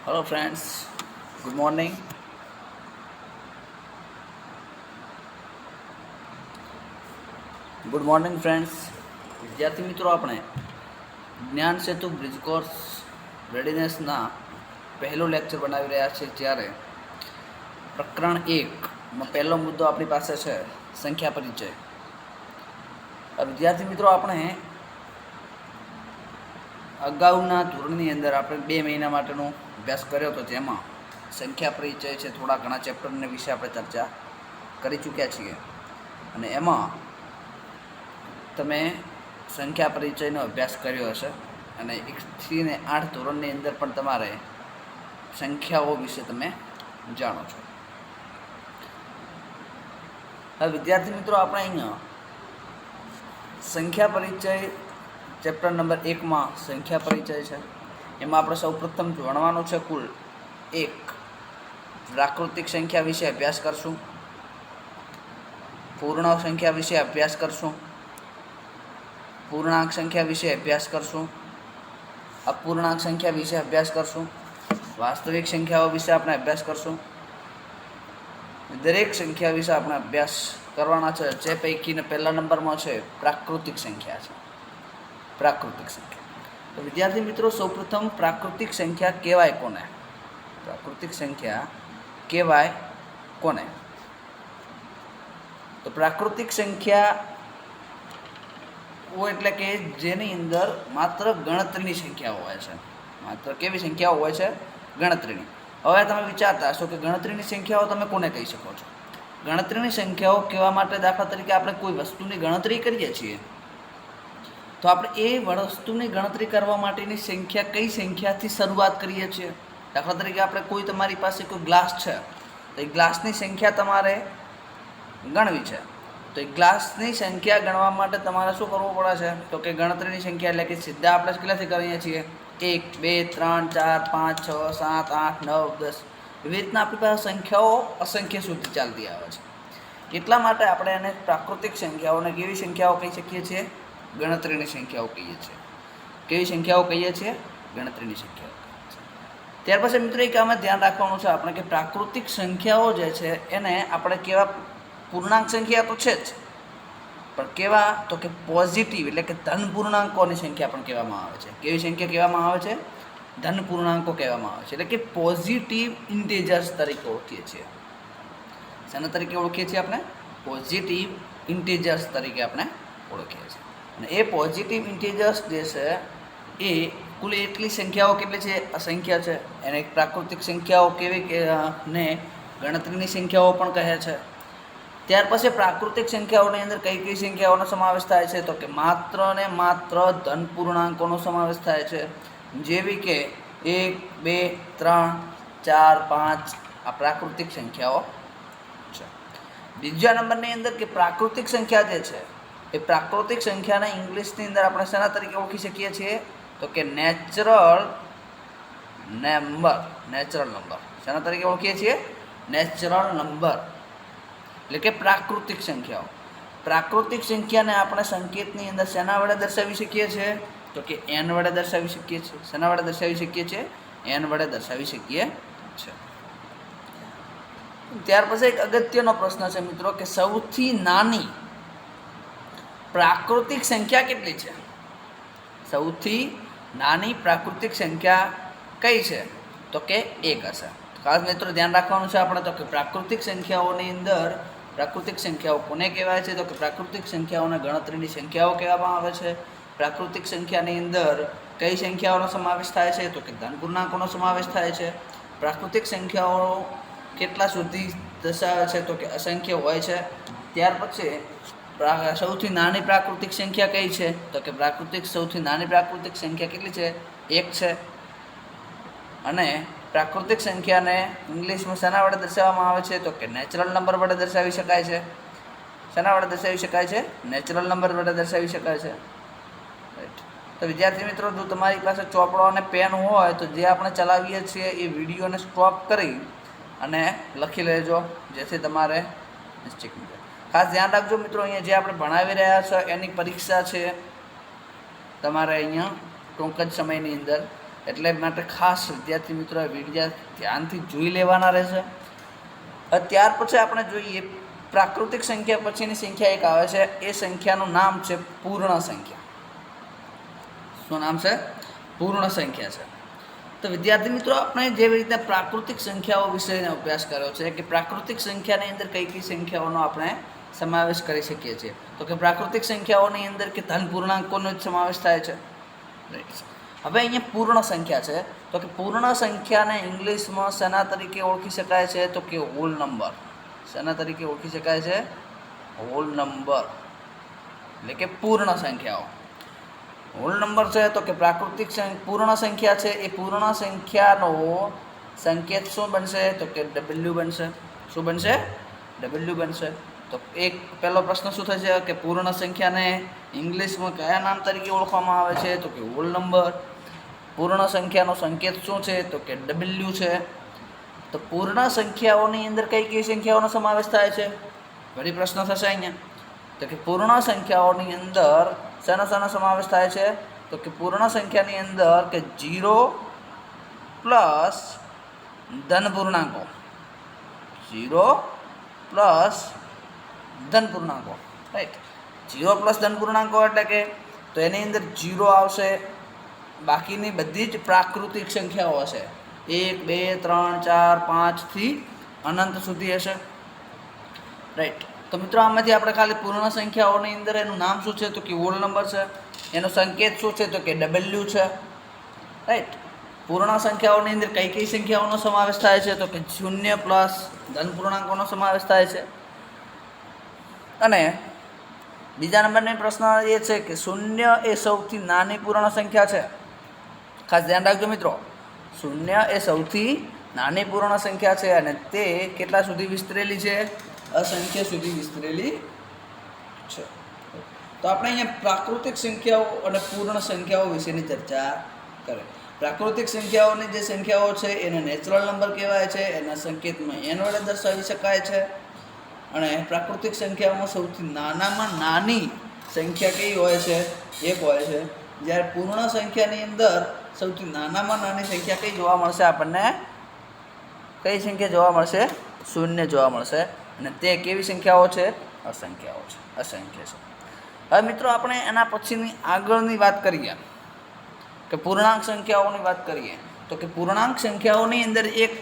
Hello friends, good morning. Good morning friends, વિદ્યાર્થી મિત્રો, આપણે જ્ઞાન સેતુ બ્રિજ કોર્સ રેડીનેસના પહેલું લેક્ચર બનાવી રહ્યા છીએ, જ્યારે પ્રકરણ 1માં પહેલો મુદ્દો આપણી પાસે છે સંખ્યા પરિચય. વિદ્યાર્થી મિત્રો, આપણે અગાઉના ધોરણની અંદર આપણે 2 મહિના માટેનો અભ્યાસ કર્યો હતો, જેમાં સંખ્યા પરિચય છે થોડા ઘણા ચેપ્ટરને વિશે આપણે ચર્ચા કરી ચૂક્યા છીએ, અને એમાં તમે સંખ્યા પરિચયનો અભ્યાસ કર્યો હશે, અને 1 થી 8 ધોરણની અંદર પણ તમારે સંખ્યાઓ વિશે તમે જાણો છો. હવે વિદ્યાર્થી મિત્રો, આપણે અહીંયા સંખ્યા પરિચય ચેપ્ટર નંબર 1માં સંખ્યા પરિચય છે. એમાં આપણે સૌપ્રથમ ભણવાનું છે કુલ 1 પ્રાકૃતિક સંખ્યા વિશે અભ્યાસ કરશું, પૂર્ણ સંખ્યા વિશે અભ્યાસ કરશું, પૂર્ણાંક સંખ્યા વિશે અભ્યાસ કરશું, અપૂર્ણાંક સંખ્યા વિશે અભ્યાસ કરશું, વાસ્તવિક સંખ્યાઓ વિશે આપણે અભ્યાસ કરશું. દરેક સંખ્યા વિશે આપણે અભ્યાસ કરવાના છે. જે પૈકીને પહેલા નંબરમાં છે પ્રાકૃતિક સંખ્યા છે. પ્રાકૃતિક સંખ્યા. તો વિદ્યાર્થી મિત્રો, સૌપ્રથમ પ્રાકૃતિક સંખ્યા કહેવાય કોને? પ્રાકૃતિક સંખ્યા કહેવાય કોને? તો પ્રાકૃતિક સંખ્યા એટલે કે જેની અંદર માત્ર ગણતરીની સંખ્યાઓ હોય છે. માત્ર કેવી સંખ્યાઓ હોય છે? ગણતરીની. હવે તમે વિચારતા હશો કે ગણતરીની સંખ્યાઓ તમે કોને કહી શકો છો? ગણતરીની સંખ્યાઓ કહેવા માટે દાખલા તરીકે આપણે કોઈ વસ્તુની ગણતરી કરીએ છીએ, તો આપણે એ વસ્તુની ગણતરી કરવા માટેની સંખ્યા કઈ સંખ્યાથી શરૂઆત કરીએ છીએ? દાખલા તરીકે આપણે તમારી પાસે કોઈ ગ્લાસ છે, તો એ ગ્લાસની સંખ્યા તમારે ગણવી છે. તો એ ગ્લાસની સંખ્યા ગણવા માટે તમારે શું કરવું પડે છે? તો કે ગણતરીની સંખ્યા એટલે કે સીધા આપણે કેટલાથી કરીએ છીએ? 1 2 3 4 5 6 7 8 9 10. એવી રીતના આપણી પાસે સંખ્યાઓ અસંખ્ય સુધી ચાલતી આવે છે. એટલા માટે આપણે એને પ્રાકૃતિક સંખ્યાઓને કેવી સંખ્યાઓ કહી શકીએ છીએ? ગણતરીની સંખ્યાઓ કહીએ છીએ. કેવી સંખ્યાઓ કહીએ છીએ? ગણતરીની સંખ્યાઓ. ત્યાર પછી મિત્રો એક આમાં ધ્યાન રાખવાનું છે આપણે કે પ્રાકૃતિક સંખ્યાઓ જે છે એને આપણે કેવા, પૂર્ણાંક સંખ્યા તો છે જ, પણ કેવા? તો કે પોઝિટિવ એટલે કે ધન પૂર્ણાંકોની સંખ્યા પણ કહેવામાં આવે છે. કેવી સંખ્યા કહેવામાં આવે છે? ધન પૂર્ણાંકો કહેવામાં આવે છે. એટલે કે પોઝિટિવ ઇન્ટીજર્સ તરીકે ઓળખીએ છીએ. શેના તરીકે ઓળખીએ છીએ આપણે? પોઝિટિવ ઇન્ટીજર્સ તરીકે આપણે ઓળખીએ છીએ. અને એ પોઝિટિવ ઇન્ટીજર્સ જે છે એ કુલ એટલી સંખ્યાઓ કેટલી છે? અસંખ્ય છે. એને પ્રાકૃતિક સંખ્યાઓ કેવી ને ગણતરીની સંખ્યાઓ પણ કહે છે. ત્યાર પછી પ્રાકૃતિક સંખ્યાઓની અંદર કઈ કઈ સંખ્યાઓનો સમાવેશ થાય છે? તો કે માત્ર ને માત્ર ધન પૂર્ણાંકોનો સમાવેશ થાય છે, જેવી કે 1 2 3 4 5. આ પ્રાકૃતિક સંખ્યાઓ છે. બીજા નંબરની અંદર કે પ્રાકૃતિક સંખ્યા જે છે એ પ્રાકૃતિક સંખ્યાને ઇંગ્લિશની અંદર આપણે શેના તરીકે ઓળખી શકીએ છીએ? તો કે નેચરલ નંબર. Natural number. શેના તરીકે ઓળખીએ છીએ? Natural number. એટલે કે પ્રાકૃતિક સંખ્યાઓ. પ્રાકૃતિક સંખ્યાને આપણે સંકેતની અંદર શેના વડે દર્શાવી શકીએ છીએ? તો કે n વડે દર્શાવી શકીએ છીએ. શેના વડે દર્શાવી શકીએ છીએ? n વડે દર્શાવી શકીએ છીએ. ત્યાર પછી એક અગત્યનો પ્રશ્ન છે મિત્રો કે સૌથી નાની પ્રાકૃતિક સંખ્યા કેટલી છે? સૌથી નાની પ્રાકૃતિક સંખ્યા કઈ છે? તો કે 1 હશે. ખાસ મિત્રો ધ્યાન રાખવાનું છે આપણે તો કે પ્રાકૃતિક સંખ્યાઓની અંદર પ્રાકૃતિક સંખ્યાઓ કોને કહેવાય છે? તો કે પ્રાકૃતિક સંખ્યાઓને ગણતરીની સંખ્યાઓ કહેવામાં આવે છે. પ્રાકૃતિક સંખ્યાની અંદર કઈ સંખ્યાઓનો સમાવેશ થાય છે? તો કે ધન પૂર્ણાંકોનો સમાવેશ થાય છે. પ્રાકૃતિક સંખ્યાઓ કેટલા સુધી દર્શાવે છે? તો કે અસંખ્ય હોય છે. ત્યાર પછી સૌથી નાની પ્રાકૃતિક સંખ્યા કઈ છે? તો કે સૌથી નાની પ્રાકૃતિક સંખ્યા કેટલી છે? 1 છે. અને પ્રાકૃતિક સંખ્યાને ઇંગ્લિશમાં શેના વડે દર્શાવવામાં આવે છે? તો કે નેચરલ નંબર વડે દર્શાવી શકાય છે. શેના વડે દર્શાવી શકાય છે? નેચરલ નંબર વડે દર્શાવી શકાય છે. રાઈટ. તો વિદ્યાર્થી મિત્રો, જો તમારી પાસે ચોપડો અને પેન હોય તો જે આપણે ચલાવીએ છીએ એ વિડીયોને સ્ટોપ કરી અને લખી લેજો, જેથી તમારે નિશ્ચિત મળે. ખાસ ધ્યાન રાખજો મિત્રો, અહીંયા જે આપણે ભણાવી રહ્યા છે એની પરીક્ષા છે તમારે અહીંયા ટૂંક જ સમયની અંદર. એટલે માટે ખાસ વિદ્યાર્થી મિત્રો વિડીયો ધ્યાનથી જોઈ લેવાના રહેશે. ત્યાર પછી આપણે જોઈએ પ્રાકૃતિક સંખ્યા પછીની સંખ્યા એક આવે છે, એ સંખ્યાનું નામ છે પૂર્ણ સંખ્યા. શું નામ છે? પૂર્ણ સંખ્યા છે. તો વિદ્યાર્થી મિત્રો આપણે જેવી રીતે પ્રાકૃતિક સંખ્યાઓ વિશેનો અભ્યાસ કર્યો છે કે પ્રાકૃતિક સંખ્યાની અંદર કઈ કઈ સંખ્યાઓનો આપણે સમાવેશ કરી શકીએ છીએ. તો કે પ્રાકૃતિક સંખ્યાઓની અંદર કે ધન પૂર્ણાંકોનો જ સમાવેશ થાય છે. હવે અહીંયા પૂર્ણ સંખ્યા છે, તો કે પૂર્ણ સંખ્યાને ઇંગ્લિશમાં શેના તરીકે ઓળખી શકાય છે? તો કે હોલ નંબર. શેના તરીકે ઓળખી શકાય છે? હોલ નંબર, એટલે કે પૂર્ણ સંખ્યાઓ. હોલ નંબર છે તો કે પ્રાકૃતિક પૂર્ણ સંખ્યા છે, એ પૂર્ણ સંખ્યાનો સંકેત શું બનશે? તો કે ડબલ્યુ બનશે. શું બનશે? ડબલ્યુ બનશે. તો એક પહેલો પ્રશ્ન શું થશે કે પૂર્ણ સંખ્યાને ઇંગ્લિશમાં કયા નામ તરીકે ઓળખવામાં આવે છે? તો કે હોલ નંબર. પૂર્ણ સંખ્યાનો સંકેત શું છે? તો કે ડબલ્યુ છે. તો પૂર્ણ સંખ્યાઓની અંદર કઈ કઈ સંખ્યાઓનો સમાવેશ થાય છે? ફરી પ્રશ્ન થશે અહીંયા. તો કે પૂર્ણ સંખ્યાઓની અંદર શાનો સમાવેશ થાય છે? તો કે પૂર્ણ સંખ્યાની અંદર કે 0 પ્લસ ધન પૂર્ણાંકો. 0 પ્લસ ધન પૂર્ણાંકો, રાઈટ. 0 પ્લસ ધન પૂર્ણાંકો એટલે કે તો એની અંદર 0 આવશે, બાકીની બધી જ પ્રાકૃતિક સંખ્યાઓ હશે. 1 2 3 4 5 થી અનંત સુધી હશે, રાઈટ. તો મિત્રો આમાંથી આપણે ખાલી પૂર્ણ સંખ્યાઓની અંદર એનું નામ શું છે? તો કે હોલ નંબર છે. એનો સંકેત શું છે? તો કે ડબલ્યુ છે, રાઈટ. પૂર્ણ સંખ્યાઓની અંદર કઈ કઈ સંખ્યાઓનો સમાવેશ થાય છે? તો કે 0 પ્લસ ધન પૂર્ણાંકોનો સમાવેશ થાય છે. અને બીજા નંબરનો પ્રશ્ન એ છે કે 0 એ સૌથી નાની પૂર્ણ સંખ્યા છે. ખાસ ધ્યાન રાખજો મિત્રો, 0 એ સૌથી નાની પૂર્ણ સંખ્યા છે અને તે કેટલા સુધી વિસ્તરેલી છે? અસંખ્ય સુધી વિસ્તરેલી છે. તો આપણે અહીંયા પ્રાકૃતિક સંખ્યાઓ અને પૂર્ણ સંખ્યાઓ વિશેની ચર્ચા કરીએ. પ્રાકૃતિક સંખ્યાઓની જે સંખ્યાઓ છે એને નેચરલ નંબર કહેવાય છે. એના સંકેતમાં n વડે દર્શાવી શકાય છે. અને પ્રાકૃતિક સંખ્યાઓમાં સૌથી નાનામાં નાની સંખ્યા કઈ હોય છે? 1 હોય છે. જ્યારે પૂર્ણ સંખ્યાની અંદર સૌથી નાનામાં નાની સંખ્યા કઈ જોવા મળશે આપણને? કઈ સંખ્યા જોવા મળશે? 0 જોવા મળશે. અને તે કેવી સંખ્યાઓ છે? અસંખ્યાઓ છે, અસંખ્ય છે. હવે મિત્રો આપણે એના પછીની આગળની વાત કરીએ કે પૂર્ણાંક સંખ્યાઓની વાત કરીએ. તો કે પૂર્ણાંક સંખ્યાઓની અંદર એક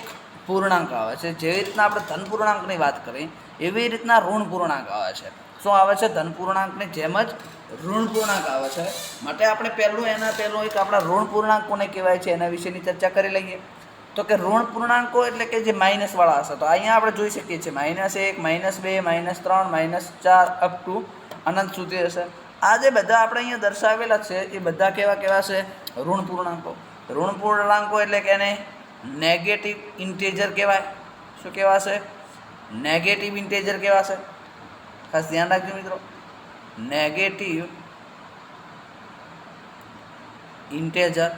પૂર્ણાંક આવે છે. જેવી રીતના આપણે ધન પૂર્ણાંકની વાત કરી એવી રીતના ઋણ પૂર્ણાંક આવે છે. શું આવે છે? ધન પૂર્ણાંકની જેમ જ ઋણ પૂર્ણાંક આવે છે. માટે આપણે પહેલું એક આપણા ઋણ પૂર્ણાંક કોને કહેવાય છે એના વિશેની ચર્ચા કરી લઈએ. તો કે ઋણ પૂર્ણાંકો એટલે કે જે માઇનસવાળા હશે. તો અહીંયા આપણે જોઈ શકીએ છીએ -1 -2 -3 -4 અપ ટુ અનંત સુધી હશે. આ જે બધા આપણે અહીંયા દર્શાવેલા છે એ બધા કેવા છે? ઋણ પૂર્ણાંકો. ઋણ પૂર્ણાંકો એટલે કે એને નેગેટિવ ઇન્ટેજર કહેવાય. શું કહેવાશે? નેગેટિવ ઇન્ટેજર કહેવાશે. ખાસ ધ્યાન રાખજો મિત્રો, નેગેટિવ ઇન્ટેજર.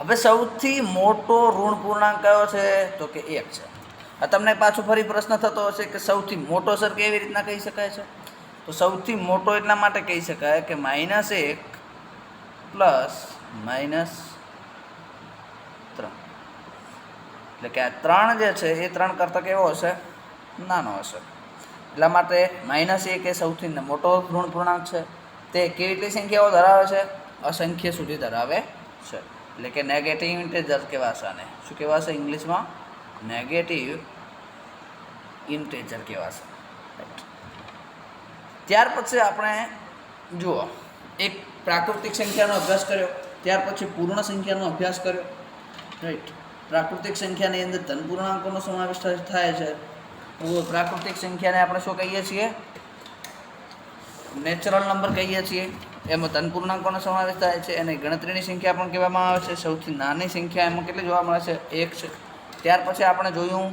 હવે સૌથી મોટો ઋણ પૂર્ણાંક કયો છે? તો કે 1 છે. આ તમને પાછો ફરી પ્રશ્ન થતો હશે કે સૌથી મોટો સર કેવી રીતના કહી શકાય છે? તો સૌથી મોટો એટલા માટે કહી શકાય કે -1 પ્લસ -3, એટલે કે આ 3 જે છે એ 3 કરતાં કેવો હશે? નાનો હશે. એટલા માટે -1 એ સૌથી મોટો ઋણ પૂર્ણાંક છે. તે કેટલી સંખ્યાઓ ધરાવે છે? અસંખ્ય સુધી ધરાવે છે. એટલે કે નેગેટિવ ઇન્ટેજર કહેવાશે. આને શું કહેવાશે ઇંગ્લિશમાં? નેગેટિવ ઇન્ટેજર કહેવાશે. ત્યાર પછી આપણે જુઓ એક પ્રાકૃતિક સંખ્યાનો અભ્યાસ કર્યો, ત્યાર પછી પૂર્ણ સંખ્યાનો અભ્યાસ કર્યો, રાઈટ. પ્રાકૃતિક સંખ્યાની અંદર ધન પૂર્ણાંકોનો સમાવેશ થાય છે. પ્રાકૃતિક સંખ્યાને આપણે શું કહીએ છીએ? નેચરલ નંબર કહીએ છીએ. એમાં ધન પૂર્ણાંકોનો સમાવેશ થાય છે. અને ગણતરીની સંખ્યા પણ કહેવામાં આવે છે. સૌથી નાની સંખ્યા એમાં કેટલી જોવા મળે છે? 1 છે. ત્યાર પછી આપણે જોયું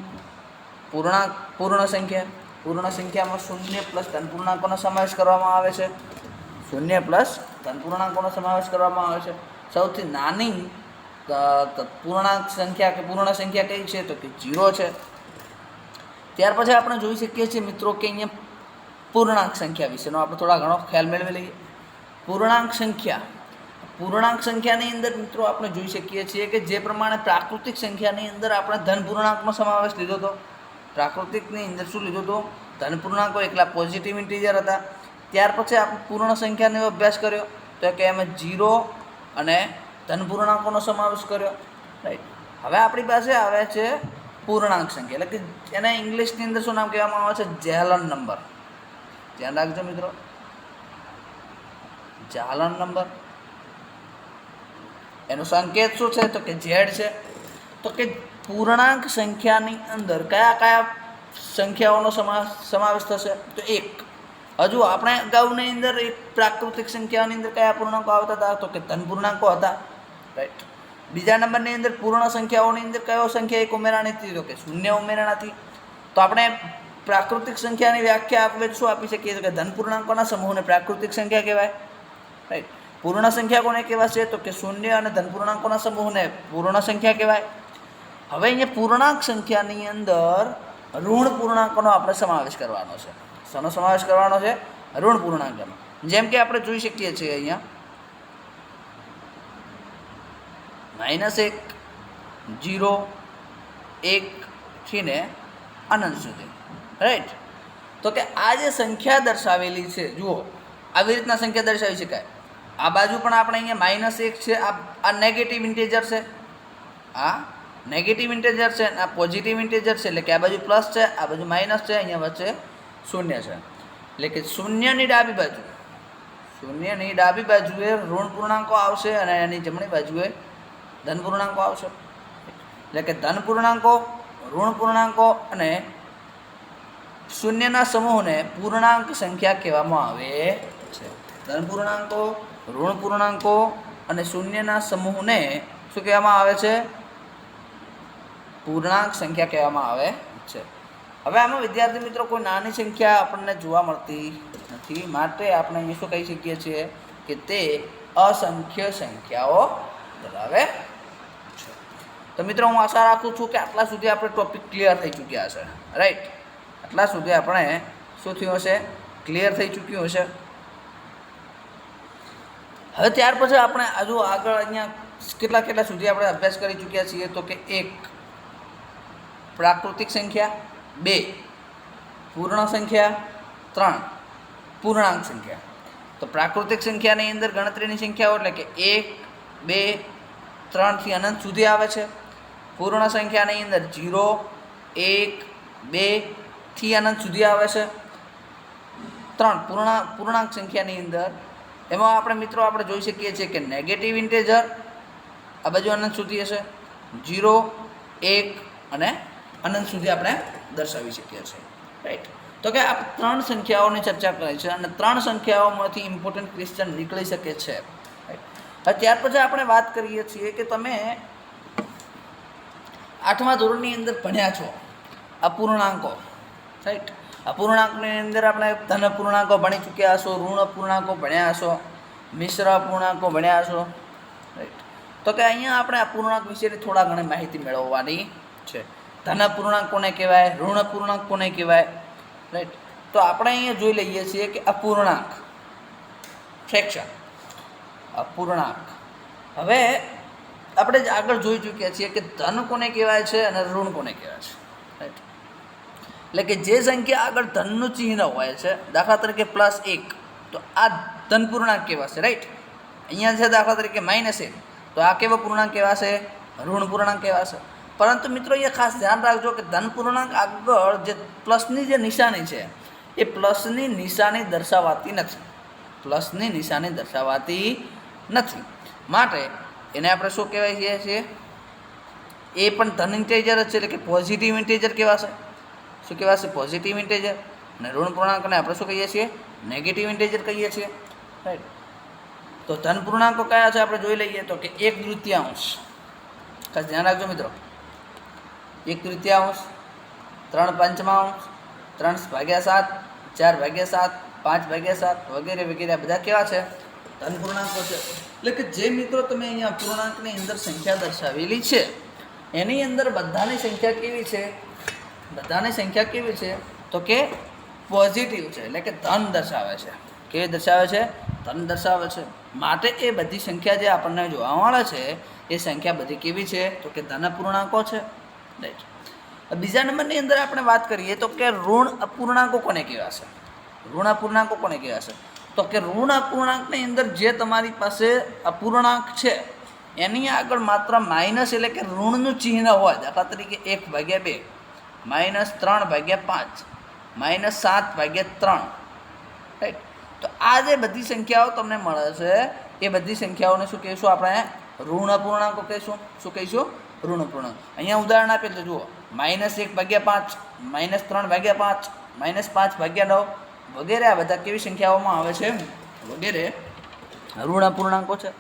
પૂર્ણ સંખ્યા. પૂર્ણ સંખ્યામાં 0 પ્લસ ધન પૂર્ણાંકોનો સમાવેશ કરવામાં આવે છે. 0 પ્લસ ધન પૂર્ણાંકોનો સમાવેશ કરવામાં આવે છે. સૌથી નાની પૂર્ણાંક સંખ્યા કે પૂર્ણ સંખ્યા કઈ છે? તો કે 0 છે. ત્યાર પછી આપણે જોઈ શકીએ છીએ મિત્રો કે અહીંયા પૂર્ણાંક સંખ્યા વિશેનો આપણે થોડા ઘણો ખ્યાલ મેળવી લઈએ. પૂર્ણાંક સંખ્યા પૂર્ણાંક સંખ્યાની અંદર મિત્રો આપણે જોઈ શકીએ છીએ કે જે પ્રમાણે પ્રાકૃતિક સંખ્યાની અંદર આપણે ધન પૂર્ણાંકનો સમાવેશ લીધો હતો. પ્રાકૃતિકની અંદર શું લીધું હતું? ધન પૂર્ણાંકો એકલા પોઝિટિવ ઇન્ટીજર હતા. ત્યાર પછી આપણે પૂર્ણ સંખ્યાનો અભ્યાસ કર્યો તો કે એમાં 0 અને ધન પૂર્ણાંકોનો સમાવેશ કર્યો. રાઈટ. હવે આપણી પાસે આવે છે પૂર્ણાંક સંખ્યા, એટલે કે એને ઇંગ્લિશની અંદર શું નામ કહેવામાં આવે છે? જેલન નંબર. ધ્યાન રાખજો મિત્રો, જાલન નંબર. એનો સંકેત શું છે? તો કે ઝેડ છે. તો કે પૂર્ણાંક સંખ્યાની અંદર કયા કયા સંખ્યાઓનો સમાવેશ થશે? તો 1. હજુ આપણે અગાઉની અંદર એક પ્રાકૃતિક સંખ્યાની અંદર કયા પૂર્ણાંકો આવતા હતા? તો કે ધન પૂર્ણાંકો હતા. રાઈટ. બીજા નંબરની અંદર પૂર્ણ સંખ્યાઓની અંદર કયો સંખ્યા એક ઉમેરાણી હતી? તો કે 0 ઉમેરાણા હતી. તો આપણે પ્રાકૃતિક સંખ્યાની વ્યાખ્યા આપણે શું આપી શકીએ? કે ધન પૂર્ણાંકોના સમૂહને પ્રાકૃતિક સંખ્યા કહેવાય. રાઈટ. પૂર્ણ સંખ્યા કોને કહેવાશે? તો કે 0 અને ધન પૂર્ણાંકોના સમૂહને પૂર્ણ સંખ્યા કહેવાય. હવે અહીંયા પૂર્ણાંક સંખ્યાની અંદર ઋણ પૂર્ણાંકોનો આપણે સમાવેશ કરવાનો છે. શેનો સમાવેશ કરવાનો છે? ઋણ પૂર્ણાંકોનો. જેમ કે આપણે જોઈ શકીએ છીએ અહીંયા -1, 0, 1 થી ને અનંત સુધી. રાઈટ. તો કે આ જે સંખ્યા દર્શાવેલી છે, જુઓ આવી રીતના સંખ્યા દર્શાવી શકાય. આ બાજુ પણ આપણે અહીંયા -1 છે, આ નેગેટિવ ઇન્ટીજર છે, આ નેગેટિવ ઇન્ટીજર છે, આ પોઝિટિવ ઇન્ટીજર છે, એટલે કે આ બાજુ પ્લસ છે, આ બાજુ માઇનસ છે, અહીંયા વચ્ચે 0 છે. એટલે કે શૂન્યની ડાબી બાજુએ ઋણ પૂર્ણાંકો આવશે અને એની જમણી બાજુએ ધન પૂર્ણાંકો આવશે. એટલે કે ધન પૂર્ણાંકો, ઋણ પૂર્ણાંકો અને શૂન્યના સમૂહને પૂર્ણાંક સંખ્યા કહેવામાં આવે છે. ધન પૂર્ણાંકો, ઋણ પૂર્ણાંકો અને શૂન્યના સમૂહને શું કહેવામાં આવે છે? પૂર્ણાંક સંખ્યા કહેવામાં આવે છે. હવે આમાં વિદ્યાર્થી મિત્રો કોઈ નાની સંખ્યા આપણને જોવા મળતી નથી, માટે આપણે અહીં શું કહી શકીએ છીએ કે તે અસંખ્ય સંખ્યાઓ ધરાવે છે. તો મિત્રો હું આશા રાખું છું કે આટલા સુધી આપણે ટોપિક ક્લિયર થઈ ચૂક્યા હશે. રાઈટ. આટલા સુધી આપણે શું થયું હશે? ક્લિયર થઈ ચૂક્યું હશે. હવે ત્યાર પછી આપણે હજુ આગળ અહીંયા કેટલા સુધી આપણે અભ્યાસ કરી ચૂક્યા છીએ? તો કે 1 પ્રાકૃતિક સંખ્યા, 2 પૂર્ણ સંખ્યા, 3 પૂર્ણાંક સંખ્યા. તો પ્રાકૃતિક સંખ્યાની અંદર ગણતરીની સંખ્યાઓ એટલે કે 1, 2, 3 થી અનંત સુધી આવે છે. પૂર્ણ સંખ્યાની અંદર 0, 1, 2 થી અનંત સુધી આવે છે. 3 પૂર્ણાંક સંખ્યાની અંદર એમાં આપણે મિત્રો આપણે જોઈ શકીએ છીએ કે નેગેટિવ ઇન્ટેજર આ બાજુ અનંત સુધી હશે, 0, 1 અને અનંત સુધી આપણે દર્શાવી શકીએ છીએ. રાઈટ. તો કે આ 3 સંખ્યાઓની ચર્ચા કરી છે અને 3 સંખ્યાઓમાંથી ઇમ્પોર્ટન્ટ ક્વેશ્ચન નીકળી શકે છે. રાઈટ. ત્યાર પછી આપણે વાત કરીએ છીએ કે તમે 8મા ધોરણની અંદર ભણ્યા છો અપૂર્ણાંકો. રાઈટ. અપૂર્ણાંકની અંદર આપણે ધન પૂર્ણાંકો ભણી ચૂક્યા હશો, ઋણ પૂર્ણાંકો ભણ્યા હશો, મિશ્ર પૂર્ણાંકો ભણ્યા હશો. રાઈટ. તો કે અહીંયા આપણે અપૂર્ણાંક વિશેની થોડા ઘણી માહિતી મેળવવાની છે. ધન પૂર્ણાંક કોને કહેવાય, ઋણ પૂર્ણાંક કોને કહેવાય. રાઈટ. તો આપણે અહીંયા જોઈ લઈએ છીએ કે અપૂર્ણાંક ફ્રેક્શન, અપૂર્ણાંક. હવે આપણે આગળ જોઈ ચૂક્યા છીએ કે ધન કોને કહેવાય છે અને ઋણ કોને કહેવાય છે. રાઈટ. એટલે કે જે સંખ્યા આગળ ધનનું ચિહ્ન હોય છે, દાખલા તરીકે +1, તો આ ધન પૂર્ણાંક કહેવાશે. રાઈટ. અહીંયા છે દાખલા તરીકે -1, તો આ કેવો પૂર્ણાંક કહેવાશે? ઋણ પૂર્ણાંક કહેવાશે. પરંતુ મિત્રો અહીંયા ખાસ ધ્યાન રાખજો કે ધન પૂર્ણાંક આગળ જે પ્લસની જે નિશાની છે એ પ્લસની નિશાની દર્શાવાતી નથી. માટે એને આપણે શું કહેવાય છીએ? એ પણ ધન ઇન્ટેજર જ છે, એટલે કે પોઝિટિવ ઇન્ટેજર કહેવાશે. શું કહેવાશે? Positive integer. અને ઋણ પૂર્ણાંકને આપણે શું કહીએ છીએ? નેગેટિવ ઇન્ટેજર કહીએ છીએ. રાઈટ. તો ધન પૂર્ણાંકો કયા છે આપણે જોઈ લઈએ. તો કે 1/3, ખાસ ધ્યાન રાખજો મિત્રો, 1/3, 3/5, 3/7, 4/7, 5/7 વગેરે વગેરે બધા કેવા છે? ધન પૂર્ણાંકો છે. એટલે કે જે મિત્રો તમે અહીંયા પૂર્ણાંકની અંદર સંખ્યા દર્શાવેલી છે એની અંદર બધાની સંખ્યા કેવી છે? તો કે પોઝિટિવ છે, એટલે કે ધન દર્શાવે છે. કેવી દર્શાવે છે? ધન દર્શાવે છે. માટે એ બધી સંખ્યા જે આપણને જોવા મળે છે એ સંખ્યા બધી કેવી છે તો કે ધન અપૂર્ણાંકો છે. રાઈટ. બીજા નંબરની અંદર આપણે વાત કરીએ તો કે ઋણ અપૂર્ણાંકો કોને કહેવાશે? ઋણ અપૂર્ણાંકો કોને કહેવાશે? તો કે ઋણ અપૂર્ણાંકની અંદર જે તમારી પાસે અપૂર્ણાંક છે એની આગળ માત્ર માઇનસ એટલે કે ઋણનું ચિહ્ન હોય. દાખલા તરીકે 1/2, -3/5, -7/3. રાઈટ. તો આ જે બધી સંખ્યાઓ તમને મળે છે એ બધી સંખ્યાઓને શું કહીશું આપણે? ઋણ અપૂર્ણાંકો કહીશું. શું કહીશું? ઋણ અપૂર્ણાંક. અહીંયા ઉદાહરણ આપેલ છે જુઓ, -1/5, -3/5, -5/9 વગેરે આ બધા કેવી સંખ્યાઓમાં આવે છે? વગેરે ઋણ અપૂર્ણાંકો છે.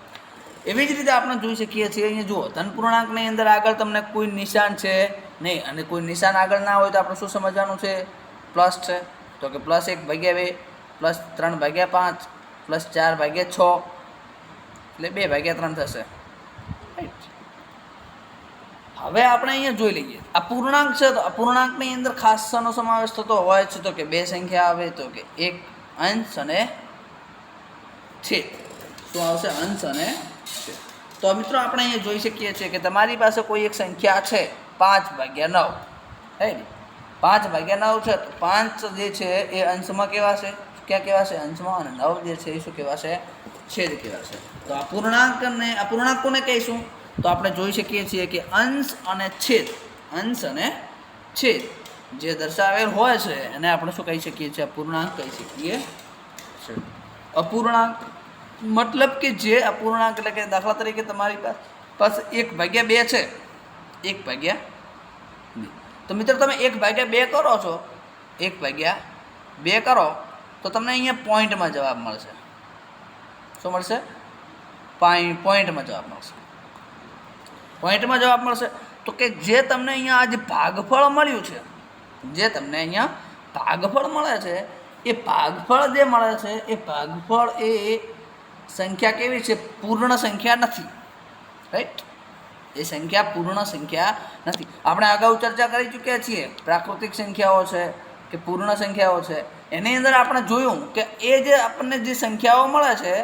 એવી જ રીતે આપણે જોઈ શકીએ છીએ અહીંયા જુઓ, ધન પૂર્ણાંકની અંદર આગળ તમને કોઈ નિશાન છે નહીં, અને કોઈ નિશાન આગળ ના હોય તો આપણે શું સમજવાનું છે? પ્લસ છે. તો કે +1/2, +3/5, +4/6 એટલે 2/3 થશે. રાઈટ. હવે આપણે અહીંયા જોઈ લઈએ, અપૂર્ણાંક છે તો અપૂર્ણાંકની અંદર ખાસ શાનો સમાવેશ થતો હોય છે? તો કે બે સંખ્યા આવે, તો કે એક અંશ અને છેદ. શું આવશે? અંશ અને છેદ. તો મિત્રો આપણે અહીંયા જોઈ શકીએ છીએ કે તમારી પાસે કોઈ એક સંખ્યા છે 5/9. રાઈટ. 5/9 છે તો 5 જે છે એ અંશમાં કહેવાશે. ક્યાં કહેવાશે? અંશમાં. અને 9 જે છે એ શું કહેવાશે? છેદ કહેવાશે. તો અપૂર્ણાંક કોને કહીશું? તો આપણે જોઈ શકીએ છીએ કે અંશ અને છેદ, અંશ અને છેદ જે દર્શાવેલ હોય છે એને આપણે શું કહી શકીએ છીએ? અપૂર્ણાંક કહી શકીએ છીએ. અપૂર્ણાંક મતલબ કે જે અપૂર્ણાંક એટલે કે દાખલા તરીકે તમારી પાસે 1/2 છે, 1/2. તો મિત્રો તમે 1/2 કરો છો, 1/2 કરો તો તમને અહીંયા પોઈન્ટમાં જવાબ મળશે. શું મળશે? પોઈન્ટમાં જવાબ મળશે. પોઈન્ટમાં જવાબ મળશે. તો કે જે તમને અહીંયા આજે ભાગફળ મળ્યું છે, જે તમને અહીંયા ભાગફળ મળે છે, એ ભાગફળ જે મળે છે એ ભાગફળ એ સંખ્યા કેવી છે? પૂર્ણ સંખ્યા નથી. રાઈટ. એ સંખ્યા પૂર્ણ સંખ્યા નથી. આપણે અગાઉ ચર્ચા કરી ચૂક્યા છીએ, પ્રાકૃતિક સંખ્યાઓ છે કે પૂર્ણ સંખ્યાઓ છે. એની અંદર આપણે જોયું કે એ જે આપણને જે સંખ્યાઓ મળે છે,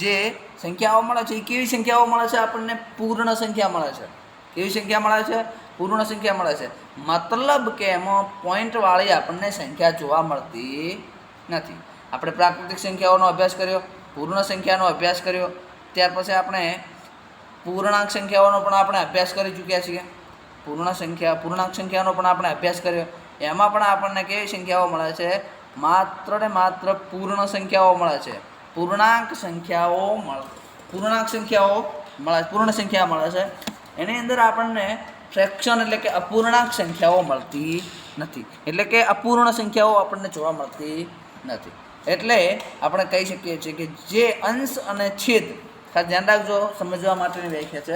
જે સંખ્યાઓ મળે છે એ કેવી સંખ્યાઓ મળે છે? આપણને પૂર્ણ સંખ્યા મળે છે. કેવી સંખ્યા મળે છે? પૂર્ણ સંખ્યા મળે છે. મતલબ કે એમાં પોઈન્ટવાળી આપણને સંખ્યા જોવા મળતી નથી. આપણે પ્રાકૃતિક સંખ્યાઓનો અભ્યાસ કર્યો, પૂર્ણ સંખ્યાનો અભ્યાસ કર્યો, ત્યાર પછી આપણે પૂર્ણાંક સંખ્યાઓનો પણ આપણે અભ્યાસ કરી ચૂક્યા છીએ. પૂર્ણાંક સંખ્યાનો પણ આપણે અભ્યાસ કર્યો. એમાં પણ આપણને કેવી સંખ્યાઓ મળે છે? માત્ર ને માત્ર પૂર્ણ સંખ્યાઓ મળે છે. પૂર્ણ સંખ્યા મળે છે. એની અંદર આપણને ફ્રેક્શન એટલે કે અપૂર્ણાંક સંખ્યાઓ મળતી નથી. એટલે કે અપૂર્ણ સંખ્યાઓ આપણને જોવા મળતી નથી. એટલે આપણે કહી શકીએ છીએ કે જે અંશ અને છેદ, ખાસ ધ્યાન રાખજો, સમજવા માટેની વ્યાખ્યા છે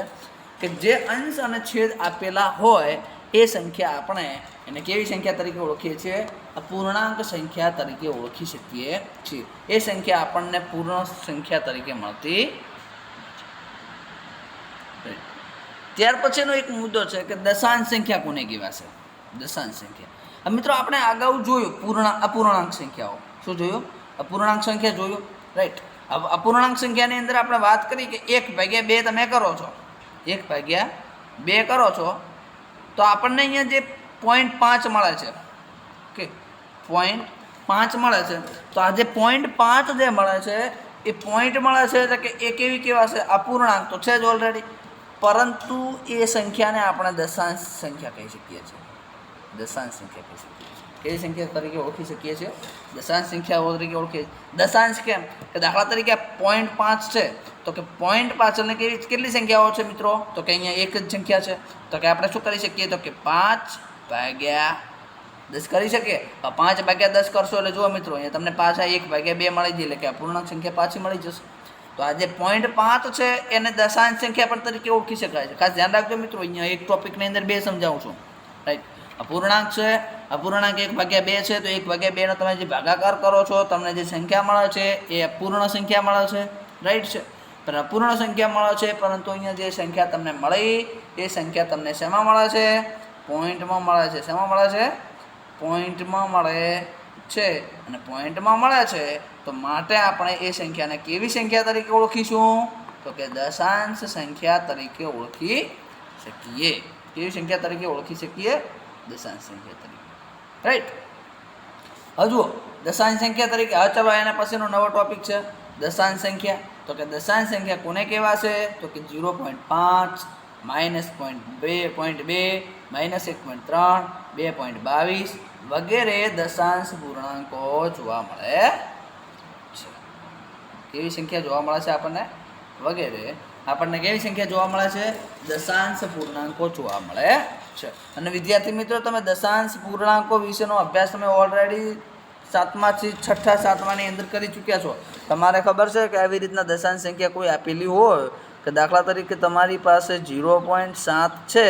કે જે અંશ અને છેદ આપેલા હોય એ સંખ્યા આપણે એને કેવી સંખ્યા તરીકે ઓળખીએ છીએ? અપૂર્ણાંક સંખ્યા તરીકે ઓળખી શકીએ છીએ. એ સંખ્યા આપણને પૂર્ણ સંખ્યા તરીકે મળતી. ત્યાર પછીનો એક મુદ્દો છે કે દશાંશ સંખ્યા કોને કહેવાશે? દશાંશ સંખ્યા. હવે મિત્રો આપણે અગાઉ જોયું અપૂર્ણાંક સંખ્યાઓ. શું જોયું? અપૂર્ણાંક સંખ્યા જોયું. રાઈટ. અપૂર્ણાંક સંખ્યાની અંદર આપણે વાત કરી કે 1/2 તમે કરો છો, 1/2 કરો છો તો આપણને અહીંયા જે 0.5 મળે છે, ઓકે, 0.5 મળે છે. તો આ જે 0.5 જે મળે છે એ પોઈન્ટ મળે છે એટલે કે એ કેવી કહેવાશે? અપૂર્ણાંક તો છે જ ઓલરેડી, પરંતુ એ સંખ્યાને આપણે દશાંશ સંખ્યા કહી શકીએ છીએ. દશાંશ સંખ્યા કહી શકીએ છીએ. કેવી સંખ્યા તરીકે ઓળખી શકીએ છીએ? દશાંશ સંખ્યાઓ તરીકે ઓળખીએ. દશાંશ કેમ? કે દાખલા તરીકે 0.5 છે તો કે 0.5 એટલે કેટલી સંખ્યાઓ છે મિત્રો? તો કે અહીંયા એક જ સંખ્યા છે. તો કે આપણે શું કરી શકીએ? તો કે 5/10 કરી શકીએ. 5/10 કરશો એટલે જુઓ મિત્રો, અહીંયા તમને પાછા 1/2 મળી જાય, એટલે કે અપૂર્ણાંક સંખ્યા પાછી મળી જશે. તો આ જે 0.5 છે એને દશાંશ સંખ્યા પણ તરીકે ઓળખી શકાય છે. ખાસ ધ્યાન રાખજો મિત્રો, અહીંયા એક ટોપિકની અંદર બે સમજાવું છું. રાઈટ. અપૂર્ણાંક છે, અપૂર્ણાંક 1/2 છે તો 1/2 નો તમે જે ભાગાકાર કરો છો તમને જે સંખ્યા મળે છે એ અપૂર્ણ સંખ્યા મળે છે. રાઈટ છે. પણ અપૂર્ણ સંખ્યા મળે છે, પરંતુ અહીંયા જે સંખ્યા તમને મળી એ સંખ્યા તમને શેમાં મળે છે? પોઈન્ટમાં મળે છે. શેમાં મળે છે? પોઈન્ટમાં મળે છે. અને પોઈન્ટમાં મળે છે તો માટે આપણે એ સંખ્યાને કેવી સંખ્યા તરીકે ઓળખીશું? તો કે દશાંશ સંખ્યા તરીકે ઓળખી શકીએ. કેવી સંખ્યા તરીકે ઓળખી શકીએ? દશાંશ સંખ્યા તરીકે. રાઈટ. હજુ દશાંશ સંખ્યા તરીકે. હવે ચલો એના પછીનો નવો ટોપિક છે દશાંશ સંખ્યા. તો કે દશાંશ સંખ્યા કોને કહેવાશે? તો કે 0.5, -0.2, -1.3, 2.22 વગેરે દશાંશ પૂર્ણાંકો જોવા મળે છે. કેવી સંખ્યા જોવા મળે છે આપણને? વગેરે આપણને કેવી સંખ્યા જોવા મળે છે? દશાંશ પૂર્ણાંકો જોવા મળે છે. અને વિદ્યાર્થી મિત્રો, તમે દશાંશ પૂર્ણાંકો વિશેનો અભ્યાસ તમે ઓલરેડી 7માથી 6ઠા 7માની અંદર કરી ચૂક્યા છો. તમારે ખબર છે કે આવી રીતના દશાંશ સંખ્યા કોઈ આપેલી હોય કે દાખલા તરીકે તમારી પાસે 0.7 છે,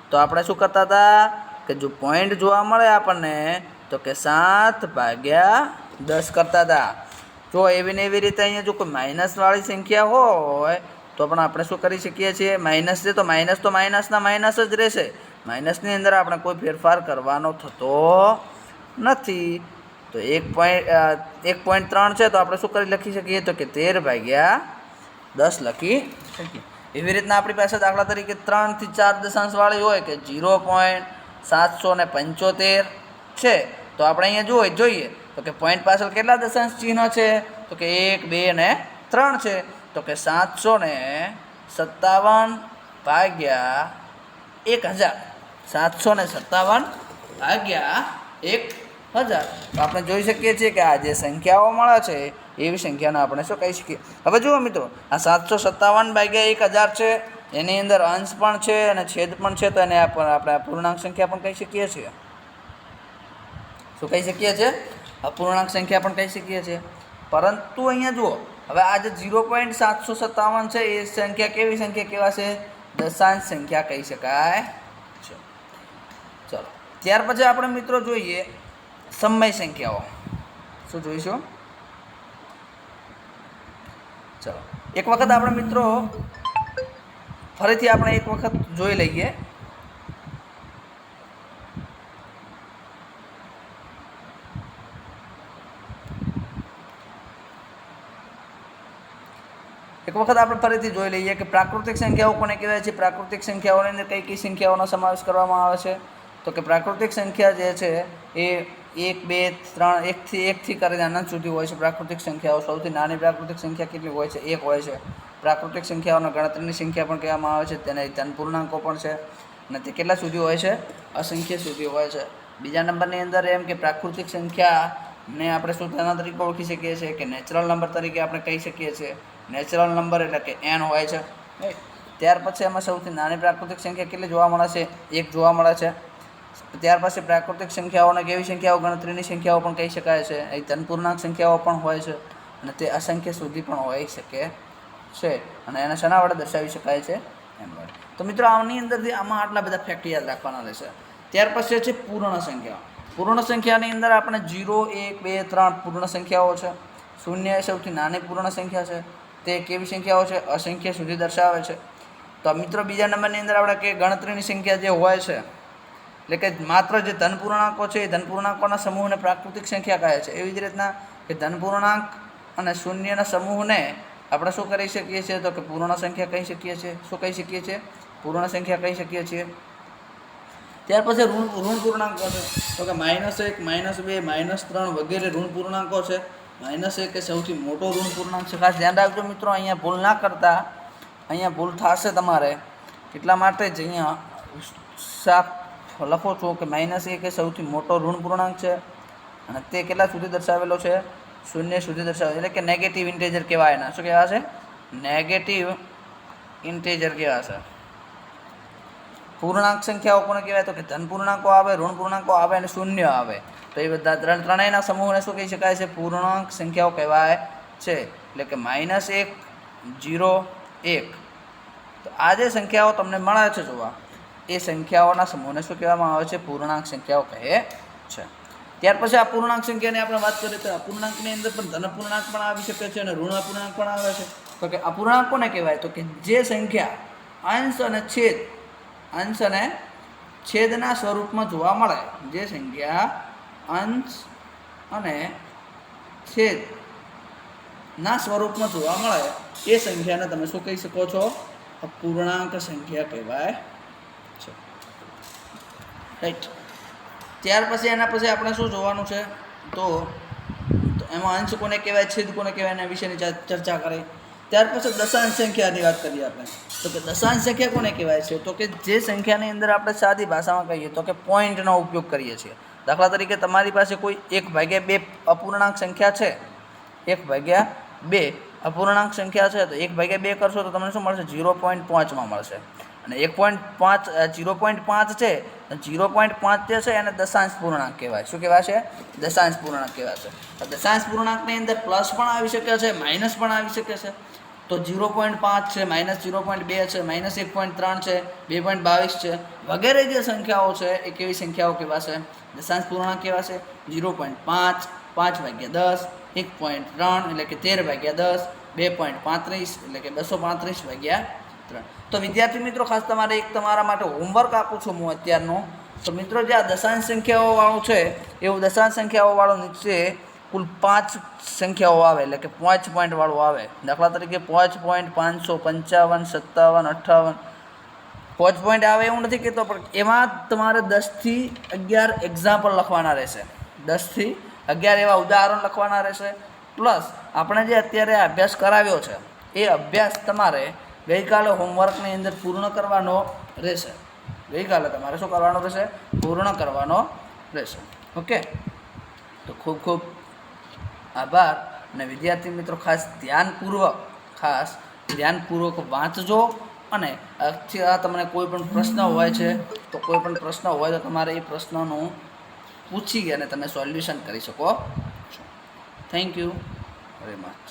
તો આપણે શું કરતા હતા કે જો પોઈન્ટ જોવા મળે આપણને તો કે 7/10 કરતા હતા. જો એવી ને એવી રીતે અહીંયા જો કોઈ માઇનસવાળી સંખ્યા હોય તો પણ આપણે શું કરી શકીએ છીએ? માઇનસ છે તો માઇનસના માઇનસ જ રહેશે. માઇનસની અંદર આપણે કોઈ ફેરફાર કરવાનો થતો નથી. તો 1.3 છે તો આપણે શું કરી લખી શકીએ? તો કે 13/10 લખી શકીએ. એવી રીતના આપણી પાસે દાખલા તરીકે 3 થી 4 દશાંશવાળી હોય કે 0.775 છે, તો આપણે અહીંયા જોઈએ તો કે પોઈન્ટ પાછળ કેટલા દશાંશ ચિહ્ન છે? તો કે 1, 2 ને 3 છે. તો કે 757/1000. 757/1000. તો આપણે જોઈ શકીએ છીએ કે આ જે સંખ્યાઓ મળે છે એવી સંખ્યાને આપણે શું કહી શકીએ? હવે જુઓ મિત્રો, આ 757/1000 છે, એની અંદર અંશ પણ છે અને છેદ પણ છે, તો એને આપણે પૂર્ણાંક સંખ્યા પણ કહી શકીએ છીએ. શું કહી શકીએ છીએ? અપૂર્ણાંક સંખ્યા પણ કહી શકીએ છીએ. પરંતુ અહીંયા જુઓ, હવે આ જે 0.757 છે એ સંખ્યા કેવી સંખ્યા કહેવાશે? દશાંશ સંખ્યા કહી શકાય છે. ચલો, ત્યાર પછી આપણે મિત્રો જોઈએ સમય સંખ્યાઓ. શું જોઈશું? ચલો, એક વખત આપણે મિત્રો ફરીથી આપણે એક વખત જોઈ લઈએ. કે પ્રાકૃતિક સંખ્યાઓ કોને કહેવાય છે? પ્રાકૃતિક સંખ્યાઓની અંદર કઈ કઈ સંખ્યાઓનો સમાવેશ કરવામાં આવે છે? તો કે પ્રાકૃતિક સંખ્યા જે છે એ 1, 2, 3 1થી કરીને અનંત સુધી હોય છે. પ્રાકૃતિક સંખ્યાઓ સૌથી નાની પ્રાકૃતિક સંખ્યા કેટલી હોય છે? 1 હોય છે. પ્રાકૃતિક સંખ્યાઓને ગણતરીની સંખ્યા પણ કહેવામાં આવે છે. તેને ધન પૂર્ણાંકો પણ છે અને તે કેટલા સુધી હોય છે? અસંખ્ય સુધી હોય છે. બીજા નંબરની અંદર એમ કે પ્રાકૃતિક સંખ્યાને આપણે શું તેના તરીકે ઓળખી શકીએ છીએ? કે નેચરલ નંબર તરીકે આપણે કહી શકીએ છીએ. નેચરલ નંબર એટલે કે n હોય છે. ત્યાર પછી એમાં સૌથી નાની પ્રાકૃતિક સંખ્યા કેટલી જોવા મળે છે? 1 જોવા મળે છે. ત્યાર પછી પ્રાકૃતિક સંખ્યાઓને કેવી સંખ્યાઓ ગણતરીની સંખ્યાઓ પણ કહી શકાય છે. એ ધન પૂર્ણાંક સંખ્યાઓ પણ હોય છે અને તે અસંખ્ય સુધી પણ હોઈ શકે છે. અને એને શેના વડે દર્શાવી શકાય છે? એમ વડે. તો મિત્રો આની અંદરથી આમાં આટલા બધા ફેક્ટ યાદ રાખવાના રહેશે. ત્યાર પછી છે પૂર્ણ સંખ્યા. પૂર્ણ સંખ્યાની અંદર આપણે 0, 1, 2, 3 પૂર્ણ સંખ્યાઓ છે. 0 એ સૌથી નાની પૂર્ણ સંખ્યા છે. તે કેવી સંખ્યાઓ છે? અસંખ્ય સુધી દર્શાવે છે. તો મિત્રો બીજા નંબરની અંદર આપણે કે ગણતરીની સંખ્યા જે હોય છે એટલે કે માત્ર જે ધન પૂર્ણાંકો છે એ ધન પૂર્ણાંકોના સમૂહને પ્રાકૃતિક સંખ્યા કહે છે. એવી જ રીતના કે ધન પૂર્ણાંક અને શૂન્યના સમૂહને આપણે શું કરી શકીએ છીએ? તો કે પૂર્ણ સંખ્યા કહી શકીએ છીએ. શું કહી શકીએ છીએ? પૂર્ણ સંખ્યા કહી શકીએ છીએ. ત્યાર પછી ઋણ પૂર્ણાંકો છે. તો કે -1, -2, -3 વગેરે ઋણ પૂર્ણાંકો છે. -1 એ સૌથી મોટો ઋણ પૂર્ણાંક છે. ખાસ ધ્યાન રાખજો મિત્રો, અહીંયા ભૂલ ના કરતા. અહીંયા ભૂલ થશે તમારે, એટલા માટે જ અહીંયા સાફ લખો છો કે -1 એ સૌથી મોટો ઋણ પૂર્ણાંક છે અને તે કેટલા સુધી દર્શાવેલો છે? 0 સુધી દર્શાવેલો, એટલે કે નેગેટિવ ઇન્ટેજર કહેવાય. એના શું કહેવાશે? નેગેટિવ ઇન્ટેજર કહેવાશે. પૂર્ણાંક સંખ્યાઓ કોને કહેવાય? તો કે ધન પૂર્ણાંકો આવે, ઋણ પૂર્ણાંકો આવે અને શૂન્ય આવે. તો એ બધા ત્રણેયના સમૂહને શું કહી શકાય છે? પૂર્ણાંક સંખ્યાઓ કહેવાય છે. એટલે કે -1, 0, 1. તો આ જે સંખ્યાઓ તમને મળે છે જોવા, એ સંખ્યાઓના સમૂહને શું કહેવામાં આવે છે? પૂર્ણાંક સંખ્યાઓ કહે છે. ત્યાર પછી આ પૂર્ણાંક સંખ્યાની આપણે વાત કરીએ તો અપૂર્ણાંકની અંદર પણ ધન પૂર્ણાંક પણ આવી શકે છે અને ઋણ અપૂર્ણાંક પણ આવે છે. તો કે અપૂર્ણાંક કોને કહેવાય? તો કે જે સંખ્યા અંશ અને છેદના સ્વરૂપમાં જોવા મળે. જે સંખ્યા અંશ અને છેદ ના સ્વરૂપમાં જોવા મળે એ સંખ્યાને તમે શું કહી શકો છો? અપૂર્ણાંક સંખ્યા કહેવાય છે. રાઈટ. ત્યાર પછી એના પછી આપણે શું જોવાનું છે? તો એમાં અંશ કોને કહેવાય, છેદ કોને કહેવાય એના વિશેની ચર્ચા કરી. ત્યાર પછી દશાંશ સંખ્યાની વાત કરીએ આપણે. તો કે દશાંશ સંખ્યા કોને કહેવાય છે? તો કે જે સંખ્યાની અંદર આપણે સાદી ભાષામાં કહીએ તો કે પોઈન્ટનો ઉપયોગ કરીએ છીએ. દાખલા તરીકે તમારી પાસે કોઈ 1/2 અપૂર્ણાંક સંખ્યા છે, 1/2 અપૂર્ણાંક સંખ્યા છે, તો 1/2 કરશો તો તમને શું મળશે? 0.5માં મળશે. અને 1.5 0.5 છે, 0.5 જે છે એને દશાંશ પૂર્ણાંક કહેવાય. શું કહેવાય છે? દશાંશ પૂર્ણાંક કહેવાય છે. દશાંશ પૂર્ણાંકની અંદર પ્લસ પણ આવી શકે છે, માઇનસ પણ આવી શકે છે. તો 0.5 છે, -0.2 છે, -1.3 છે, 2.22 છે, વગેરે જે સંખ્યાઓ છે એ કેવી સંખ્યાઓ કહેવાશે? દશાંશ પૂર્ણાંક કહેવાશે. 0.5 5/10, 1.3 એટલે કે 13/10, 2.35 એટલે કે 235/3. તો વિદ્યાર્થી મિત્રો, ખાસ તમારે એક તમારા માટે હોમવર્ક આપું છું હું અત્યારનો. તો મિત્રો, જે આ દશાંશ સંખ્યાઓ વાળું છે એવું દશાંશ સંખ્યાઓ વાળું નીચે કુલ 5 સંખ્યાઓ આવે, એટલે કે 5 પોઈન્ટ વાળું આવે. દાખલા તરીકે 5 પોઈન્ટ 555 57 58 5 પોઈન્ટ આવે એવું નથી કહેતો, પણ એમાં તમારે 10 થી 11 એક્ઝામ્પલ લખવાના રહેશે. 10 થી 11 એવા ઉદાહરણ લખવાના રહેશે. પ્લસ આપણે જે અત્યારે અભ્યાસ કરાવ્યો છે એ અભ્યાસ તમારે ગઈકાલે હોમવર્કની અંદર પૂર્ણ કરવાનો રહેશે. ગઈકાલે તમારે શું કરવાનો રહેશે? પૂર્ણ કરવાનો રહેશે. ઓકે. તો ખૂબ ખૂબ આભાર. અને વિદ્યાર્થી મિત્રો, ખાસ ધ્યાનપૂર્વક વાંચજો. અને તમને કોઈ પણ પ્રશ્ન હોય છે તો તમારે એ પ્રશ્નનું પૂછી અને તમે સોલ્યુશન કરી શકો છો. Thank you very much.